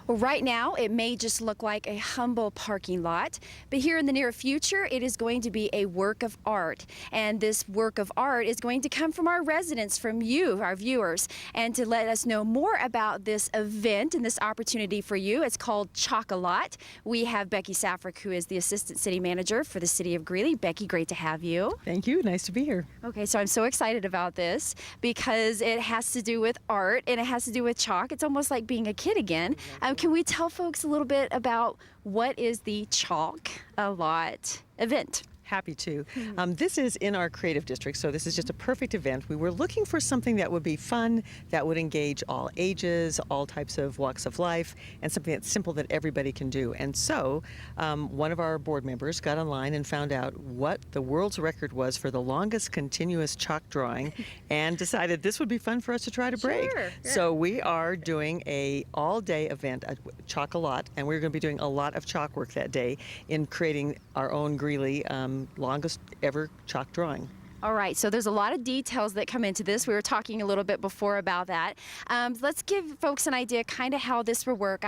Well, right now, it may just look like a humble parking lot, but here in the near future, it is going to be a work of art. And this work of art is going to come from our residents, from you, our viewers. And to let us know more about this event and this opportunity for you, it's called Choc-a-Lot. We have Becky Safrick, who is the Assistant City Manager for the City of Greeley. Becky, great to have you. Thank you. Nice to be here. Okay, so I'm so excited about this because it has to do with art and it has to do with chalk. It's almost like being a kid again. Can we tell folks a little bit about what is the Choc-a-Lot event? Happy to. This is in our creative district, so this is just a perfect event. We were looking for something that would be fun, that would engage all ages, all types of walks of life, and something that's simple that everybody can do. And so one of our board members got online and found out what the world's record was for the longest continuous chalk drawing and decided this would be fun for us to try to break. Sure, yeah. So we are doing a all-day event at Choc-a-Lot, and we're going to be doing a lot of chalk work that day in creating our own Greeley longest ever chalk drawing. All right, so there's a lot of details that come into this. We were talking a little bit before about that. Let's give folks an idea kind of how this will work.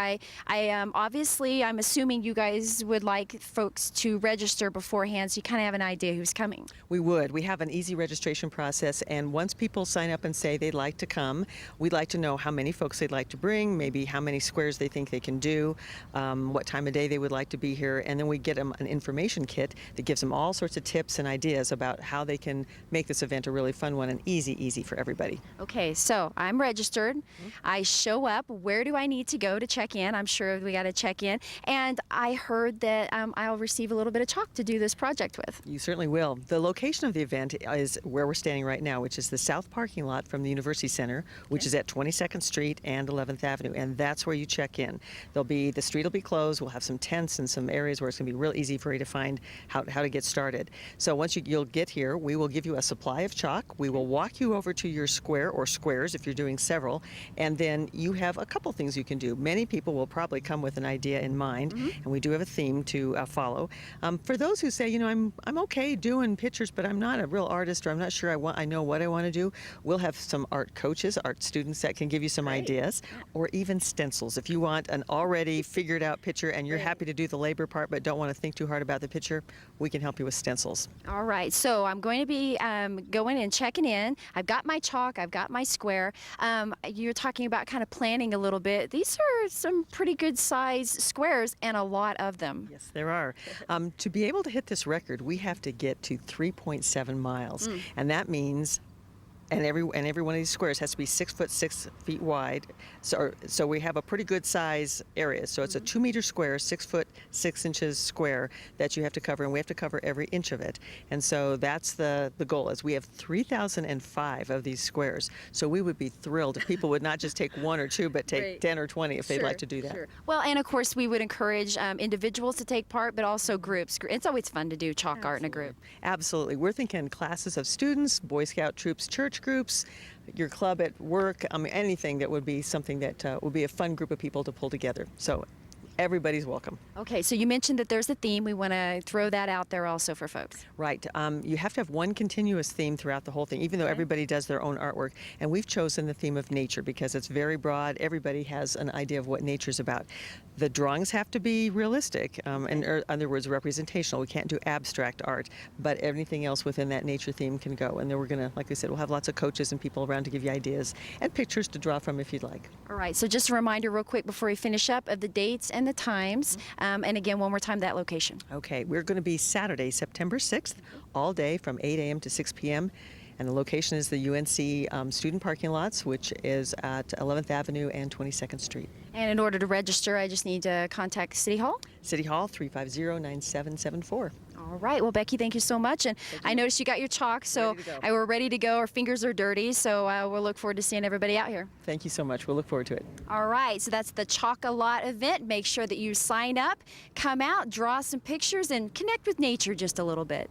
Obviously, I'm assuming you guys would like folks to register beforehand so you kind of have an idea who's coming. We would. We have an easy registration process, and once people sign up and say they'd like to come, we'd like to know how many folks they'd like to bring, maybe how many squares they think they can do, what time of day they would like to be here, and then we get them an information kit that gives them all sorts of tips and ideas about how they can make this event a really fun one and easy for everybody. Okay, so I'm registered. I show up. Where do I need to go to check in? I'm sure we got to check in. And I heard that I'll receive a little bit of chalk to do this project with. You certainly will. The location of the event is where we're standing right now, which is the south parking lot from the University Center, which is at 22nd Street and 11th Avenue, and that's where you check in. The street will be closed. We'll have some tents and some areas where it's going to be real easy for you to find how to get started. So once you'll get here, we will give you a supply of chalk. We will walk you over to your square or squares if you're doing several, and then you have a couple things you can do. Many people will probably come with an idea in mind, and we do have a theme to follow. For those who say, you know, I'm okay doing pictures, but I'm not a real artist, or I'm not sure I know what I want to do, we'll have some art coaches, art students that can give you some ideas, or even stencils. If you want an already figured out picture and you're happy to do the labor part but don't want to think too hard about the picture, we can help you with stencils. All right, so I'm going to be going and checking in. I've got my chalk, I've got my square. You're talking about kind of planning a little bit. These are some pretty good size squares and a lot of them. Yes, there are. To be able to hit this record, we have to get to 3.7 miles, and that means and every one of these squares has to be 6 foot 6 feet wide. So we have a pretty good size area. So it's a 2 meter square, 6 foot 6 inches square that you have to cover, and we have to cover every inch of it. And so that's the goal. Is we have 3,005 of these squares. So we would be thrilled if people would not just take one or two, but take 10 or 20 if they'd like to do that. Sure. Well, and of course we would encourage individuals to take part, but also groups. It's always fun to do chalk art in a group. Absolutely. We're thinking classes of students, Boy Scout troops, church groups, your club at work, anything that would be something that would be a fun group of people to pull together. So everybody's welcome. Okay, so you mentioned that there's a theme. We want to throw that out there also for folks. Right. You have to have one continuous theme throughout the whole thing, even though everybody does their own artwork. And we've chosen the theme of nature because it's very broad. Everybody has an idea of what nature's about. The drawings have to be realistic, in other words, representational. We can't do abstract art, but everything else within that nature theme can go. And then we're going to, like I said, we'll have lots of coaches and people around to give you ideas and pictures to draw from if you'd like. All right, so just a reminder real quick before we finish up of the dates and the times, and again, one more time, that location. Okay, we're going to be Saturday, September 6th, all day from 8 a.m. to 6 p.m., and the location is the UNC student parking lots, which is at 11th Avenue and 22nd Street. And in order to register, I just need to contact City Hall? City Hall, 350-9774. All right. Well, Becky, thank you so much. And I noticed you got your chalk, so we're ready to go. Our fingers are dirty, so we'll look forward to seeing everybody out here. Thank you so much. We'll look forward to it. All right. So that's the Choc-a-Lot event. Make sure that you sign up, come out, draw some pictures, and connect with nature just a little bit.